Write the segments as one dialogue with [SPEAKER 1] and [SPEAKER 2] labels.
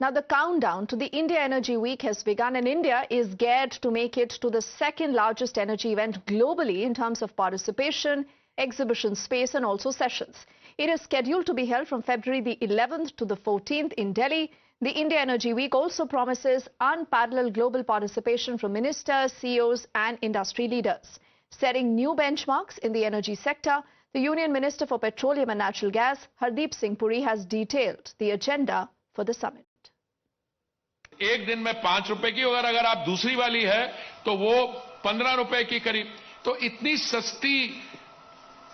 [SPEAKER 1] Now, the countdown to the India Energy Week has begun, and India is geared to make it to the second largest energy event globally in terms of participation, exhibition space and also sessions. It is scheduled to be held from February the 11th to the 14th in Delhi. The India Energy Week also promises unparalleled global participation from ministers, CEOs and industry leaders. Setting new benchmarks in the energy sector, the Union Minister for Petroleum and Natural Gas, Hardeep Singh Puri, has detailed the agenda for the summit.
[SPEAKER 2] एक दिन में 5 रुपए की अगर आप दूसरी वाली है तो वो 15 रुपए की करीब। तो इतनी सस्ती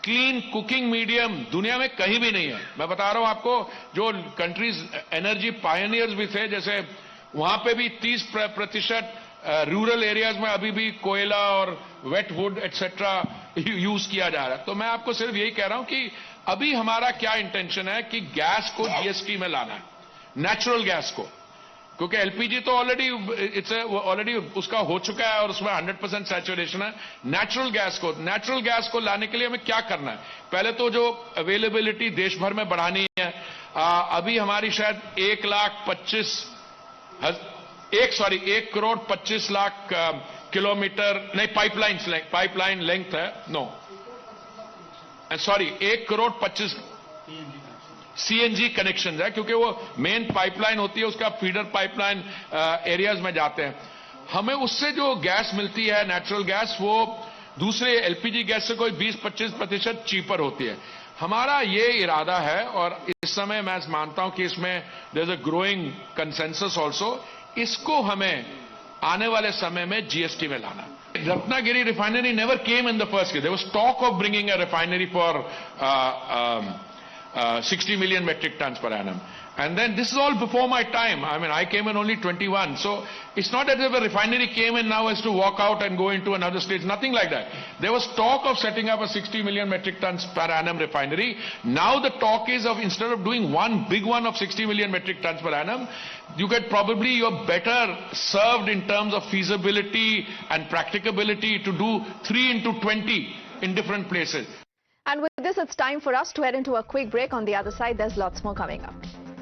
[SPEAKER 2] क्लीन कुकिंग मीडियम दुनिया में कहीं भी नहीं है। मैं बता रहा हूं आपको, जो कंट्रीज एनर्जी पायनियर्स भी थे, जैसे वहां पे भी 30% रूरल एरियाज में अभी भी कोयला और वेट वुड एक्सेट्रा यूज किया जा रहा है। तो मैं आपको सिर्फ यही कह रहा हूं कि अभी हमारा क्या इंटेंशन है कि गैस को जीएसटी में लाना है, नेचुरल गैस को, क्योंकि एलपीजी तो ऑलरेडी उसका हो चुका है और उसमें 100% सैचुरेशन है। नेचुरल गैस को लाने के लिए हमें क्या करना है? पहले तो जो अवेलेबिलिटी देश भर में बढ़ानी है। अभी हमारी शायद 1 करोड़ 25 लाख किलोमीटर नहीं पाइपलाइन लेंथ है, 1 करोड़ 25 सीएनजी कनेक्शन है, क्योंकि वो मेन पाइपलाइन होती है, उसका फीडर पाइपलाइन एरियाज में जाते हैं। हमें उससे जो गैस मिलती है नेचुरल गैस, वो दूसरे एलपीजी गैस से कोई 20-25% चीपर होती है। हमारा ये इरादा है और इस समय मैं मानता हूं कि इसमें there is a growing consensus also. इसको हमें आने वाले समय में जीएसटी में लाना। Ratnagiri refinery never came in the first case. There was talk of bringing a refinery for 60 million metric tons per annum. And then this is all before my time. I mean, I came in only 21. So it's not as if a refinery came in now as to walk out and go into another stage. Nothing like that. There was talk of setting up a 60 million metric tons per annum refinery. Now the talk is of, instead of doing one big one of 60 million metric tons per annum, you're better served in terms of feasibility and practicability to do 3 into 20 in different places.
[SPEAKER 1] And with this, it's time for us to head into a quick break. On the other side, there's lots more coming up.